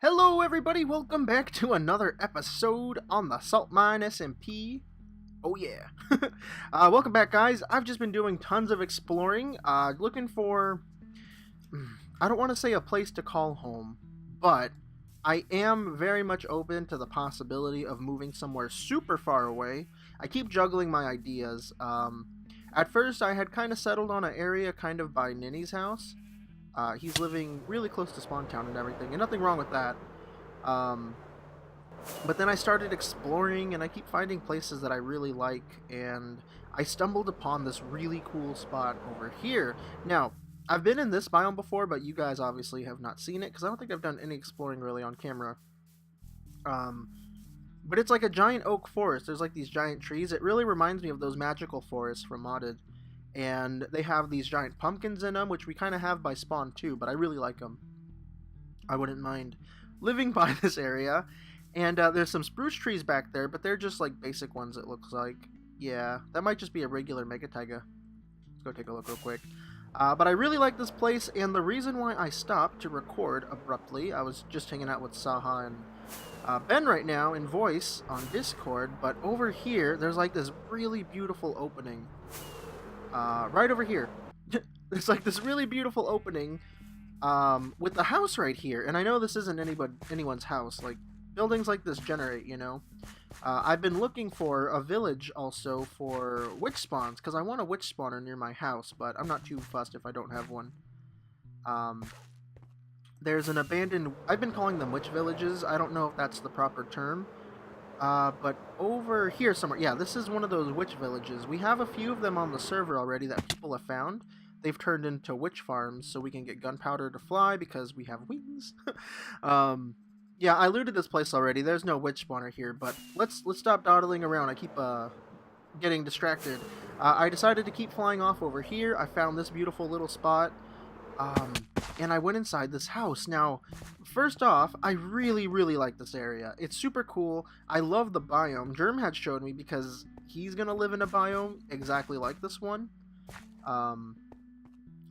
Hello everybody, welcome back to another episode on the SaltMine SMP. Oh yeah. Welcome back guys. I've just been doing tons of exploring, looking for, I don't want to say a place to call home, but I am very much open to the possibility of moving somewhere super far away. I keep juggling my ideas. At first I had kind of settled on an area kind of by Ninny's house. He's living really close to Spawn Town and everything, and nothing wrong with that. But then I started exploring, and I keep finding places that I really like, and I stumbled upon this really cool spot over here. Now, I've been in this biome before, but you guys obviously have not seen it, because I don't think I've done any exploring really on camera. But it's like a giant oak forest. There's like these giant trees. It really reminds me of those magical forests from Modded. And they have these giant pumpkins in them, which we kind of have by Spawn too, but I really like them. I wouldn't mind living by this area. And there's some spruce trees back there, but they're just like basic ones, it looks like. Yeah, that might just be a regular mega taiga. Let's go take a look real quick. But I really like this place, and the reason why I stopped to record abruptly, I was just hanging out with Saha and Ben right now in voice on Discord, but over here, there's like this really beautiful opening. Right over here. There's like this really beautiful opening with the house right here. And I know this isn't anyone's house. Like, buildings like this generate, you know. I've been looking for a village also for witch spawns, because I want a witch spawner near my house, but I'm not too fussed if I don't have one. There's an abandoned... I've been calling them witch villages. I don't know if that's the proper term. But over here somewhere, yeah, this is one of those witch villages. We have a few of them on the server already that people have found. They've turned into witch farms, so we can get gunpowder to fly because we have wings. Yeah, I looted this place already. There's no witch spawner here, but let's stop dawdling around. I keep getting distracted. I decided to keep flying off over here. I found this beautiful little spot. And I went inside this house. Now, first off, I really like this area. It's super cool. I love the biome. Jerm had showed me because he's gonna live in a biome exactly like this one.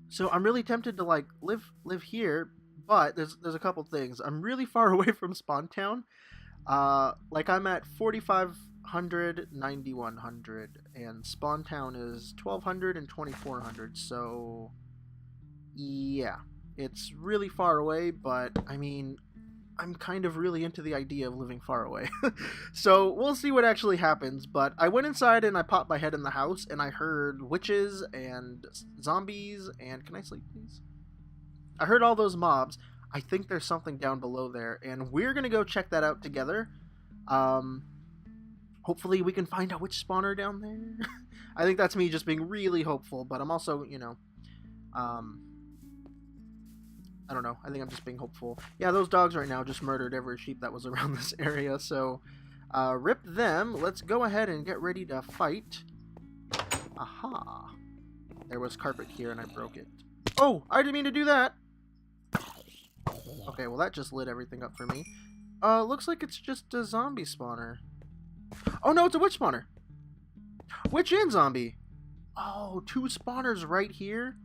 So I'm really tempted to like live here, but there's a couple things. I'm really far away from Spawn Town. Like I'm at 4,500, 9,100, and Spawn Town is 1,200 and 2,400. So yeah. It's really far away, but, I mean, I'm kind of really into the idea of living far away. So, we'll see what actually happens, but I went inside and I popped my head in the house, and I heard witches and zombies, and... Can I sleep, please? I heard all those mobs. I think there's something down below there, and we're gonna go check that out together. Hopefully we can find a witch spawner down there. I think that's me just being really hopeful, but I'm also, you know... I don't know. I think I'm just being hopeful. Yeah, those dogs right now just murdered every sheep that was around this area, so rip them. Let's go ahead and get ready to fight. Aha. There was carpet here and I broke it. Oh, I didn't mean to do that. Okay, well that just lit everything up for me. Looks like it's just a zombie spawner. Oh no, it's a witch spawner. Witch and zombie. Oh, two spawners right here.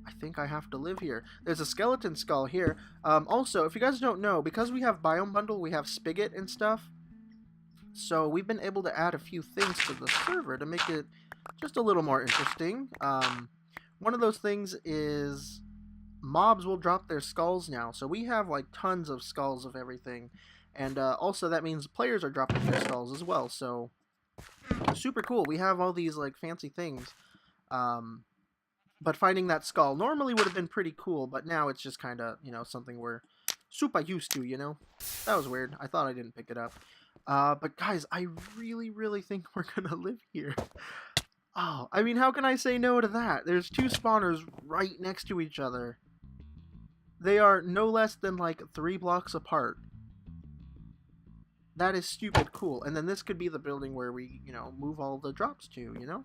I think I have to live here. There's a skeleton skull here. Also, if you guys don't know, because we have Biome Bundle, we have Spigot and stuff. So we've been able to add a few things to the server to make it just a little more interesting. One of those things is mobs will drop their skulls now. So we have like tons of skulls of everything. And also that means players are dropping their skulls as well. So super cool. We have all these like fancy things. But finding that skull normally would have been pretty cool, but now it's just kind of, you know, something we're super used to, you know? That was weird. I thought I didn't pick it up. But guys, I really think we're gonna live here. Oh, I mean, how can I say no to that? There's two spawners right next to each other. They are no less than like 3 blocks apart. That is stupid cool. And then this could be the building where we, you know, move all the drops to, you know?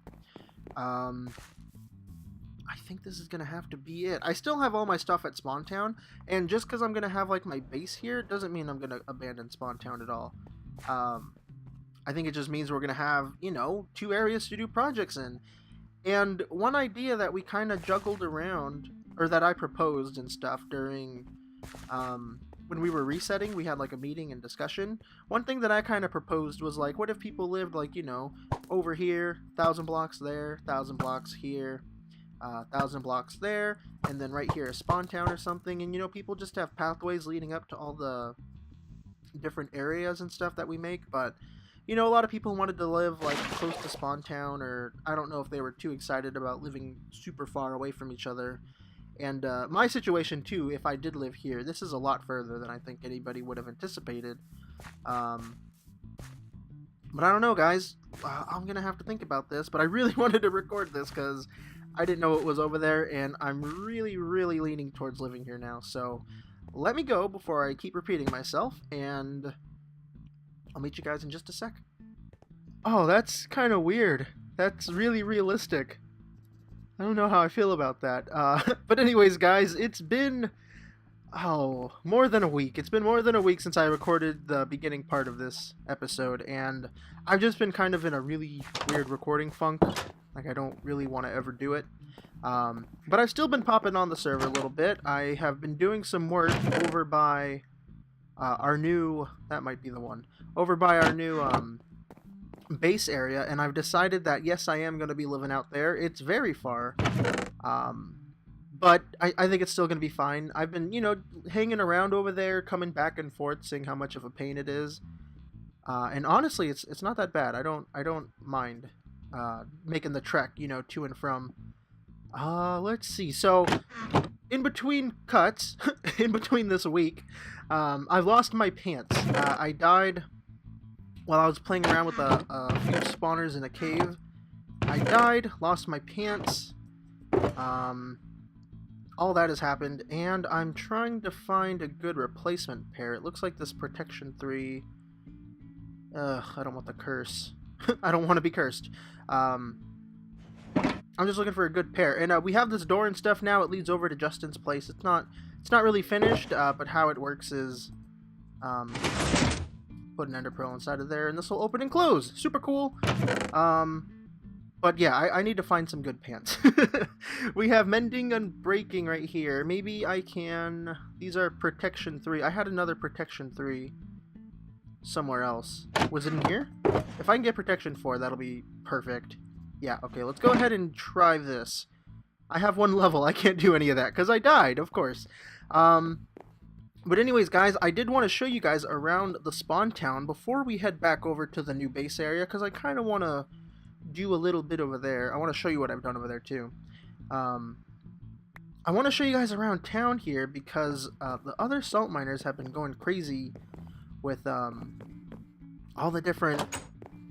I think this is going to have to be it. I still have all my stuff at Spawn Town, and just because I'm going to have, like, my base here, doesn't mean I'm going to abandon Spawn Town at all. I think it just means we're going to have, you know, 2 areas to do projects in. And one idea that we kind of juggled around, or that I proposed and stuff during When we were resetting, we had like a meeting and discussion. One thing that I kind of proposed was like, what if people lived like, you know, over here, 1,000 blocks there, 1,000 blocks here, 1,000 blocks there, and then right here a spawn town or something, and you know, people just have pathways leading up to all the different areas and stuff that we make. But you know, a lot of people wanted to live like close to spawn town, or I don't know if they were too excited about living super far away from each other. And my situation too, if I did live here, this is a lot further than I think anybody would have anticipated. Um, but I don't know, guys. I'm gonna have to think about this. But I really wanted to record this because I didn't know it was over there, and I'm really, really leaning towards living here now. So let me go before I keep repeating myself, and I'll meet you guys in just a sec. Oh, that's kind of weird. That's really realistic. I don't know how I feel about that. But anyways, guys, it's been, more than a week. It's been more than a week since I recorded the beginning part of this episode, and I've just been kind of in a really weird recording funk. Like, I don't really want to ever do it. But I've still been popping on the server a little bit. I have been doing some work over by our new, that might be the one, over by our new base area, and I've decided that yes, I am going to be living out there. It's very far, but I think it's still going to be fine. I've been, you know, hanging around over there, coming back and forth, seeing how much of a pain it is, and honestly, it's not that bad. I don't mind making the trek, you know, to and from. Let's see. So, in between cuts, in between this week, I've lost my pants. I died while I was playing around with a few spawners in a cave. I died, lost my pants, all that has happened, and I'm trying to find a good replacement pair. It looks like this Protection 3, I don't want the curse. I don't want to be cursed. I'm just looking for a good pair, and we have this door and stuff now. It leads over to Justin's place. It's not really finished, but how it works is, put an ender pearl inside of there, and this will open and close. Super cool. But yeah, I need to find some good pants. We have mending and breaking right here. Maybe I can... These are Protection 3. I had another Protection 3 somewhere else. Was it in here? If I can get Protection 4, that'll be perfect. Yeah, okay, let's go ahead and try this. I have one level. I can't do any of that because I died, of course. But anyways, guys, I did want to show you guys around the spawn town before we head back over to the new base area, because I kind of want to do a little bit over there. I want to show you what I've done over there, too. I want to show you guys around town here, because the other SaltMiners have been going crazy with all the different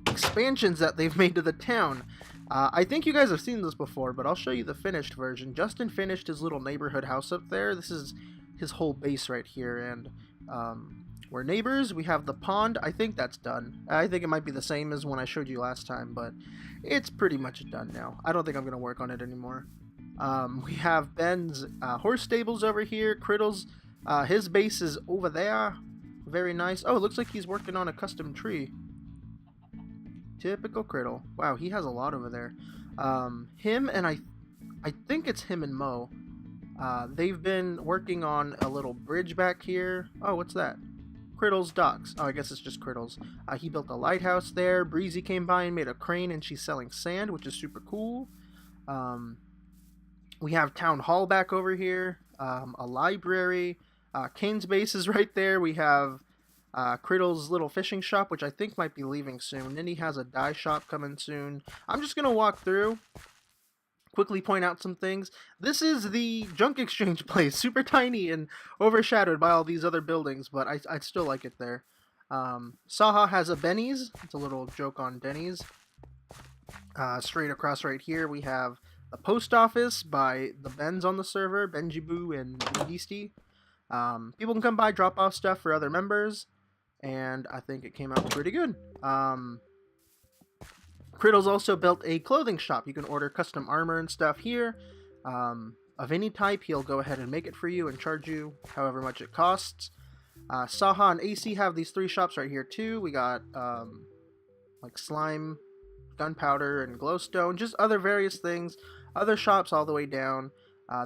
expansions that they've made to the town. I think you guys have seen this before, but I'll show you the finished version. Justin finished his little neighborhood house up there. This is his whole base right here, and we're neighbors. We have the pond. I think that's done. I think it might be the same as when I showed you last time, but it's pretty much done now. I don't think I'm going to work on it anymore. We have Ben's horse stables over here. Criddle's, his base is over there. Very nice. Oh, it looks like he's working on a custom tree. Typical Criddle. Wow, he has a lot over there. Him and I think it's him and Mo. They've been working on a little bridge back here. Oh, what's that? Criddle's docks. Oh, I guess it's just Criddle's. He built a lighthouse there. Breezy came by and made a crane, and she's selling sand, which is super cool. We have Town Hall back over here. A library. Kane's base is right there. We have Criddle's little fishing shop, which I think might be leaving soon. Then he has a dye shop coming soon. I'm just going to walk through, quickly point out some things. This is the junk exchange place, super tiny and overshadowed by all these other buildings, but I still like it there. Saha has a Benny's. It's a little joke on Denny's. Straight across right here we have the post office by the Bens on the server, Benjiboo and Beastie. People can come by, drop off stuff for other members, and I think it came out pretty good. Criddle's also built a clothing shop. You can order custom armor and stuff here. Of any type, he'll go ahead and make it for you and charge you however much it costs. Saha and AC have these 3 shops right here too. We got like slime, gunpowder, and glowstone, just other various things. Other shops all the way down.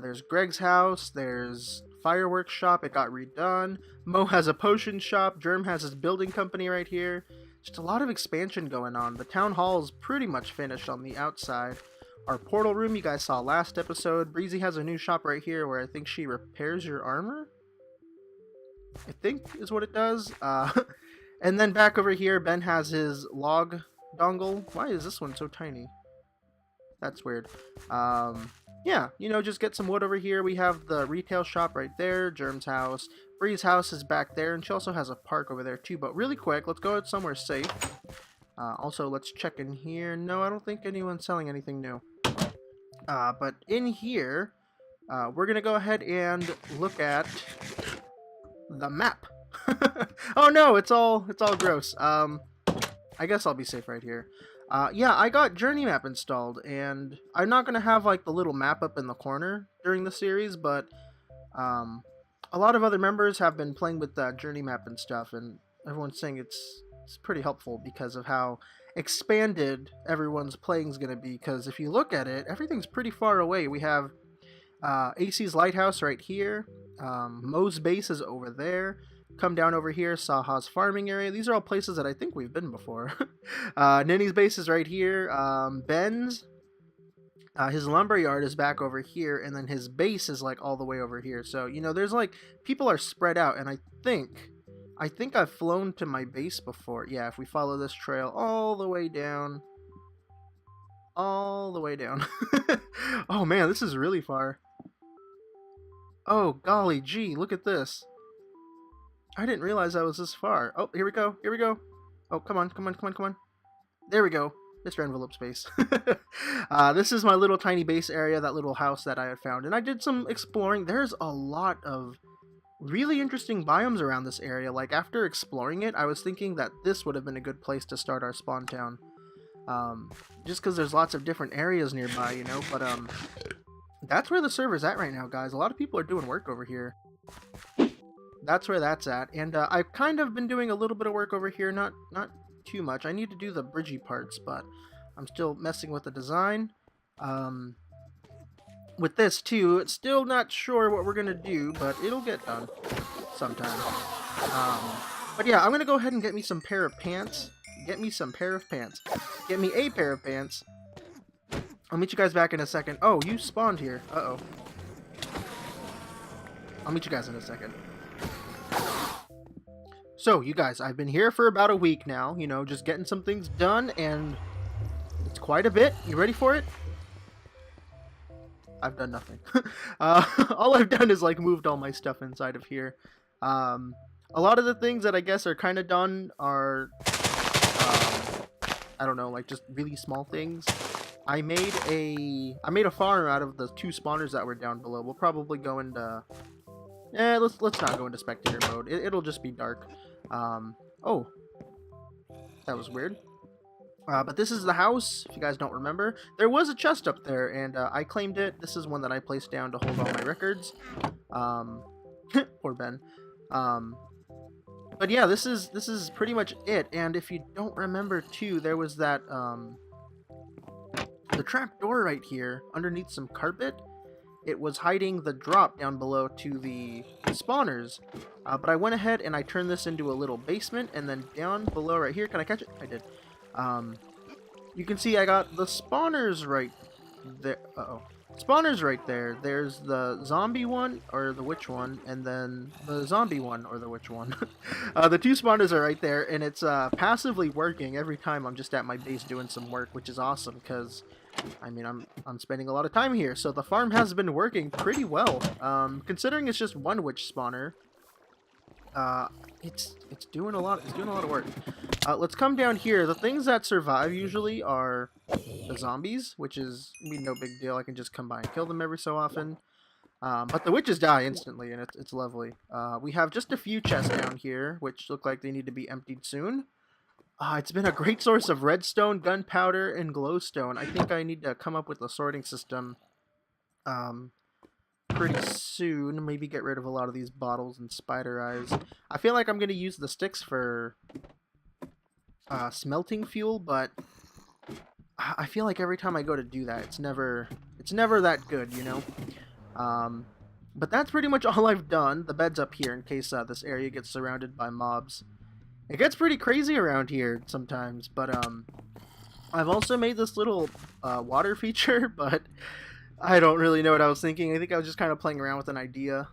There's Greg's house, there's fireworks shop. It got redone. Mo has a potion shop. Jerm has his building company right here. Just a lot of expansion going on. The town hall is pretty much finished on the outside. Our portal room you guys saw last episode. Breezy has a new shop right here where I think she repairs your armor, I think is what it does. And then back over here, Ben has his log dongle. Why is this one so tiny? That's weird. Yeah, you know, just get some wood over here. We have the retail shop right there, Jerm's house. Bree's house is back there, and she also has a park over there too. But really quick, let's go somewhere safe. Also, let's check in here. No, I don't think anyone's selling anything new. But in here, we're gonna go ahead and look at the map. Oh no, it's all gross. I guess I'll be safe right here. Yeah, I got Journey Map installed, and I'm not going to have, like, the little map up in the corner during the series, but, a lot of other members have been playing with that Journey Map and stuff, and everyone's saying it's pretty helpful because of how expanded everyone's playing is going to be, because if you look at it, everything's pretty far away. We have, AC's Lighthouse right here, Mo's base is over there. Come down over here, Saha's farming area. These are all places that I think we've been before. Ninny's base is right here. Ben's, his lumberyard is back over here, and then his base is like all the way over here. So, you know, there's like, people are spread out, and I think I've flown to my base before. Yeah, if we follow this trail all the way down. All the way down. Oh man, this is really far. Oh, golly gee, look at this. I didn't realize I was this far. Oh, here we go. Here we go. Oh, come on, come on, come on, come on. There we go. MrEnvelope space. This is my little tiny base area, that little house that I had found. And I did some exploring. There's a lot of really interesting biomes around this area. Like, after exploring it, I was thinking that this would have been a good place to start our spawn town. Just because there's lots of different areas nearby, you know. But, that's where the server's at right now, guys. A lot of people are doing work over here. That's where that's at, and I've kind of been doing a little bit of work over here, not too much. I need to do the bridgey parts, but I'm still messing with the design. With this too, it's still not sure what we're gonna do, but it'll get done sometime. But yeah, I'm gonna go ahead and get me some pair of pants. Get me some pair of pants. Get me a pair of pants. I'll meet you guys back in a second. Oh, you spawned here. Uh-oh. I'll meet you guys in a second. So, you guys, I've been here for about a week now, you know, just getting some things done, and it's quite a bit. You ready for it? I've done nothing. All I've done is, like, moved all my stuff inside of here. A lot of the things that I guess are kind of done are, I don't know, like, just really small things. I made a farm out of the 2 spawners that were down below. We'll probably go into... let's not go into spectator mode. It'll just be dark. Oh. That was weird. But this is the house, if you guys don't remember. There was a chest up there, and I claimed it. This is one that I placed down to hold all my records. Poor Ben. But yeah, this is pretty much it. And if you don't remember, too, there was that, the trap door right here, underneath some carpet. It was hiding the drop down below to the spawners. But I went ahead and I turned this into a little basement, and then down below right here, can I catch it? I did. You can see I got the spawners right there. Uh-oh. Spawners right there. There's the zombie one, or the witch one, and then the zombie one, or the witch one. The 2 spawners are right there, and it's passively working every time I'm just at my base doing some work, which is awesome, because... I mean, I'm spending a lot of time here, so the farm has been working pretty well. Considering it's just 1 witch spawner, it's doing a lot. It's doing a lot of work. Let's come down here. The things that survive usually are the zombies, which is, I mean, no big deal. I can just come by and kill them every so often. But the witches die instantly, and it's lovely. We have just a few chests down here, which look like they need to be emptied soon. It's been a great source of redstone, gunpowder, and glowstone. I think I need to come up with a sorting system pretty soon. Maybe get rid of a lot of these bottles and spider eyes. I feel like I'm going to use the sticks for smelting fuel, but I feel like every time I go to do that, it's never that good, you know? But that's pretty much all I've done. The bed's up here in case this area gets surrounded by mobs. It gets pretty crazy around here sometimes, but I've also made this little water feature, but I don't really know what I was thinking. I think I was just kind of playing around with an idea.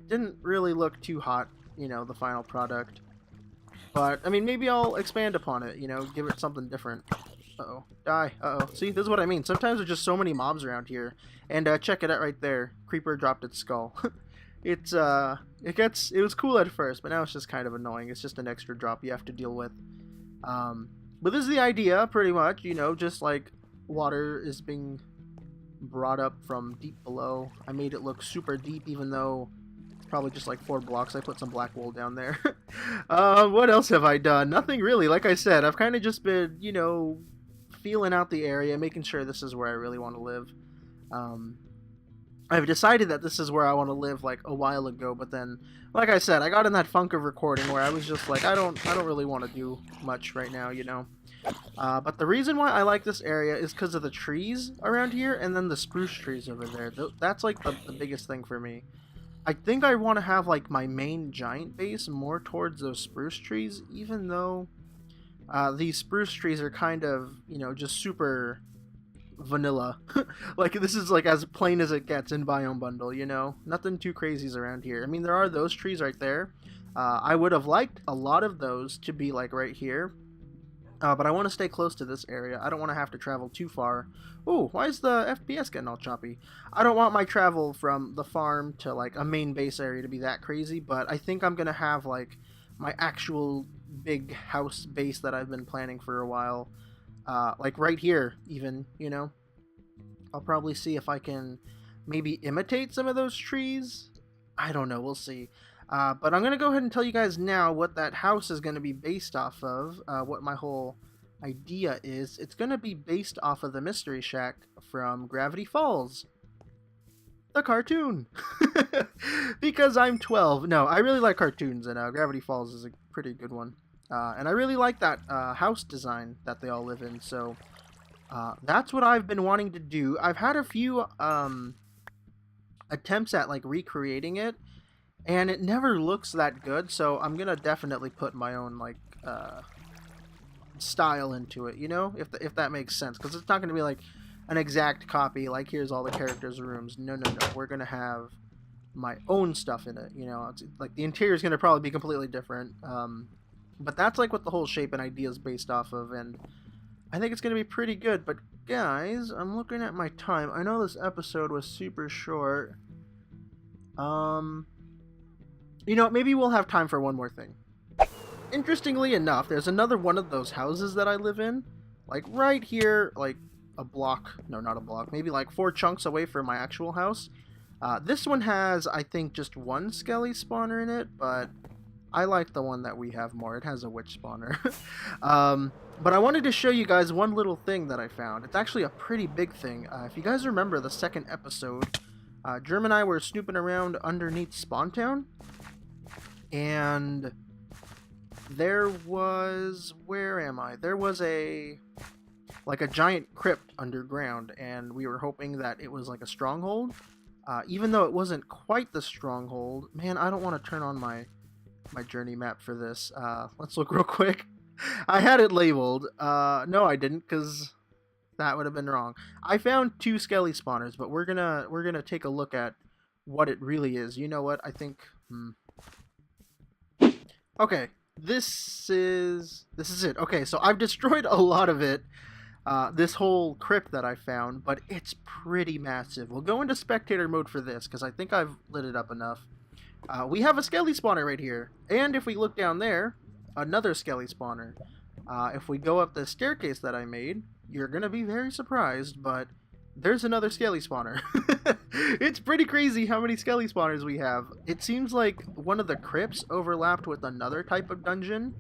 Didn't really look too hot, you know, the final product. But, I mean, maybe I'll expand upon it, you know, give it something different. Uh-oh. Die. Uh-oh. See, this is what I mean. Sometimes there's just so many mobs around here. And check it out right there. Creeper dropped its skull. It was cool at first, but now it's just kind of annoying. It's just an extra drop you have to deal with. But this is the idea, pretty much, you know, just like water is being brought up from deep below. I made it look super deep, even though it's probably just like 4 blocks. I put some black wool down there. What else have I done? Nothing really. Like I said, I've kind of just been, you know, feeling out the area, making sure this is where I really want to live. I've decided that this is where I want to live like a while ago, but then, like I said, I got in that funk of recording where I was just like, I don't really want to do much right now, you know. But the reason why I like this area is because of the trees around here, and then the spruce trees over there. That's like the biggest thing for me. I think I want to have like my main giant base more towards those spruce trees, even though these spruce trees are kind of, you know, just super vanilla. Like, this is like as plain as it gets in Biome Bundle, you know? Nothing too crazy's around here. I mean, there are those trees right there. I would have liked a lot of those to be like right here. But I want to stay close to this area. I don't want to have to travel too far. Ooh, why is the FPS getting all choppy? I don't want my travel from the farm to like a main base area to be that crazy, but I think I'm going to have like my actual big house base that I've been planning for a while. Like right here, even, you know. I'll probably see if I can maybe imitate some of those trees. I don't know, we'll see. But I'm going to go ahead and tell you guys now what that house is going to be based off of, what my whole idea is. It's going to be based off of the Mystery Shack from Gravity Falls. The cartoon! Because I'm 12. No, I really like cartoons, and Gravity Falls is a pretty good one. And I really like that house design that they all live in, so that's what I've been wanting to do. I've had a few attempts at like recreating it, and it never looks that good, so I'm gonna definitely put my own like style into it, you know, if that makes sense, because it's not gonna be like an exact copy, like here's all the characters' rooms. No, we're gonna have my own stuff in it, you know. It's like the interior is gonna probably be completely different, but that's like what the whole shape and idea is based off of, and I think it's gonna be pretty good. But guys, I'm looking at my time. I know this episode was super short. You know, maybe we'll have time for one more thing. Interestingly enough, there's another one of those houses that I live in, like right here, like a block, no, not a block, maybe like 4 chunks away from my actual house. This one has, I think, just 1 skelly spawner in it, but I like the one that we have more. It has a witch spawner. But I wanted to show you guys one little thing that I found. It's actually a pretty big thing. If you guys remember the second episode, Jerm and I were snooping around underneath Spawn Town, and there was, where am I? There was like a giant crypt underground, and we were hoping that it was like a stronghold. Even though it wasn't quite the stronghold, man, I don't want to turn on my journey map for this. Let's look real quick. I had it labeled. No, I didn't, because that would have been wrong. I found 2 skelly spawners, but we're gonna take a look at what it really is. You know what? I think. Okay, this is it. Okay, so I've destroyed a lot of it. This whole crypt that I found, but it's pretty massive. We'll go into spectator mode for this, because I think I've lit it up enough. We have a skelly spawner right here, and if we look down there, another skelly spawner. If we go up the staircase that I made, you're gonna be very surprised, but there's another skelly spawner. It's pretty crazy how many skelly spawners we have. It seems like one of the crypts overlapped with another type of dungeon,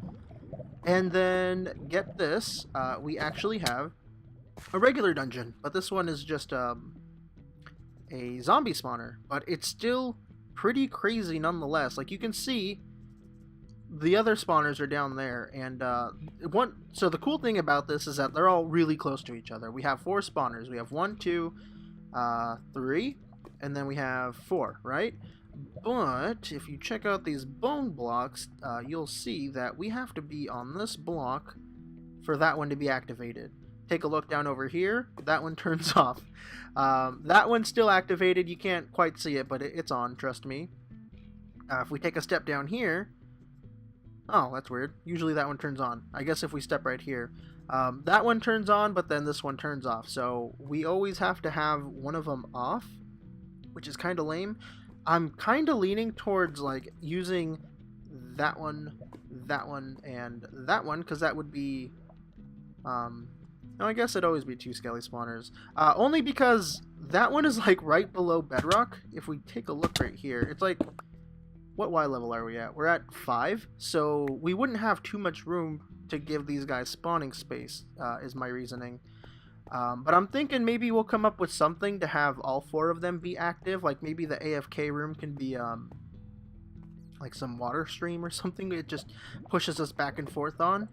and then get this, we actually have a regular dungeon, but this one is just a zombie spawner, but it's still pretty crazy nonetheless. Like, you can see the other spawners are down there, and so the cool thing about this is that they're all really close to each other. We have 4 spawners. We have 1, 2, 3, and then we have 4, right? But if you check out these bone blocks, you'll see that we have to be on this block for that one to be activated. Take a look down over here. That one turns off. That one's still activated. You can't quite see it, but it's on, trust me. If we take a step down here... Oh, that's weird. Usually that one turns on. I guess if we step right here. That one turns on, but then this one turns off. So we always have to have one of them off, which is kind of lame. I'm kind of leaning towards like using that one, and that one, because that would be... No, I guess it'd always be 2 skelly spawners. Only because that one is like right below bedrock. If we take a look right here, it's like... What Y level are we at? We're at 5, so we wouldn't have too much room to give these guys spawning space, is my reasoning. But I'm thinking maybe we'll come up with something to have all 4 of them be active, like maybe the AFK room can be like some water stream or something. It just pushes us back and forth on.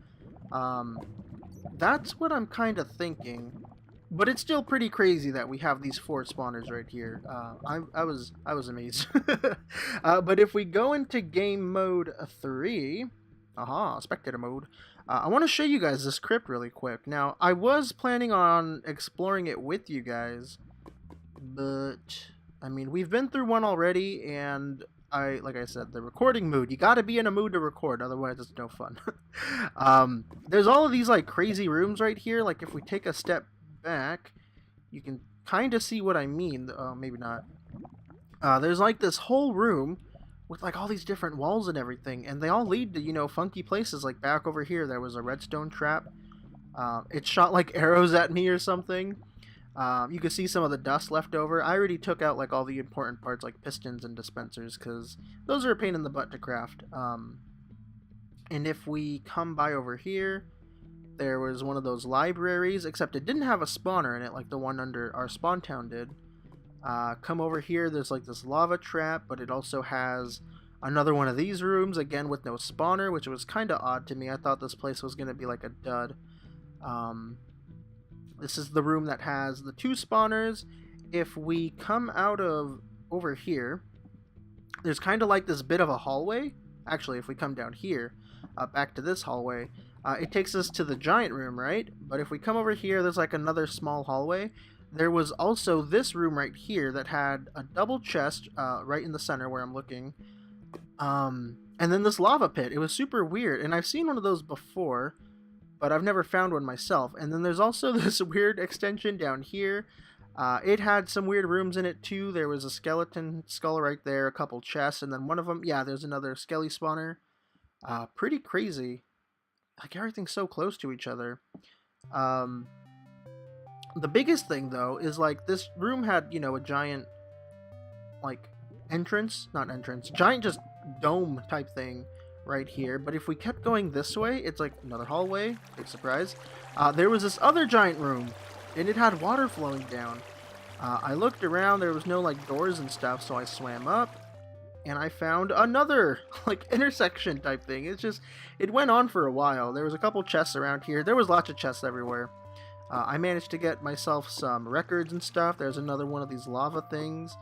That's what I'm kind of thinking. But it's still pretty crazy that we have these 4 spawners right here. I was amazed. But if we go into game mode 3, spectator mode, I want to show you guys this crypt really quick. Now, I was planning on exploring it with you guys, but I mean, we've been through one already, and like I said, the recording mood. You got to be in a mood to record, otherwise it's no fun. There's all of these like crazy rooms right here. Like if we take a step back, you can kind of see what I mean. Maybe not. There's like this whole room with like all these different walls and everything, and they all lead to, you know, funky places. Like back over here there was a redstone trap. It shot like arrows at me or something. You can see some of the dust left over. I already took out like all the important parts like pistons and dispensers, because those are a pain in the butt to craft. And if we come by over here, there was one of those libraries, except it didn't have a spawner in it like the one under our spawn town did. Come over here, there's like this lava trap, but it also has another one of these rooms, again with no spawner, which was kind of odd to me. I thought this place was going to be like a dud. This is the room that has the 2 spawners. If we come out of over here, there's kind of like this bit of a hallway. Actually, if we come down here, back to this hallway, it takes us to the giant room, right? But if we come over here, there's like another small hallway. There was also this room right here that had a double chest right in the center where I'm looking. And then this lava pit. It was super weird, and I've seen one of those before, but I've never found one myself. And then there's also this weird extension down here. It had some weird rooms in it too. There was a skeleton skull right there, a couple chests, and then one of them, yeah, there's another skelly spawner. Pretty crazy. Like, everything's so close to each other. The biggest thing, though, is, like, this room had, you know, a giant, like, giant just dome type thing right here. But if we kept going this way, it's, like, another hallway. Big surprise. There was this other giant room, and it had water flowing down. I looked around, there was no, like, doors and stuff, so I swam up. And I found another, like, intersection type thing. It's just, it went on for a while. There was a couple chests around here. There was lots of chests everywhere. I managed to get myself some records and stuff. There's another one of these lava things.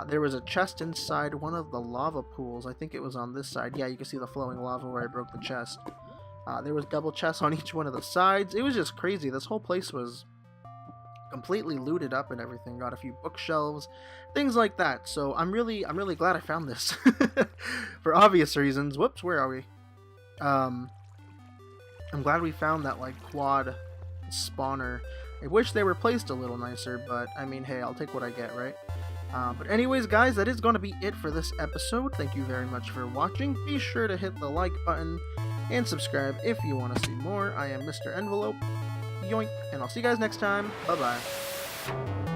There was a chest inside one of the lava pools. I think it was on this side. Yeah, you can see the flowing lava where I broke the chest. There was double chests on each one of the sides. It was just crazy. This whole place was completely looted up and everything. Got a few bookshelves, things like that. So I'm really glad I found this for obvious reasons. Whoops, where are we? I'm glad we found that like quad spawner. I wish they were placed a little nicer, but I mean, hey, I'll take what I get, right? But anyways, guys, that is going to be it for this episode. Thank you very much for watching. Be sure to hit the like button and subscribe if you want to see more. I am Mr. Envelope. Yoink, and I'll see you guys next time. Bye-bye.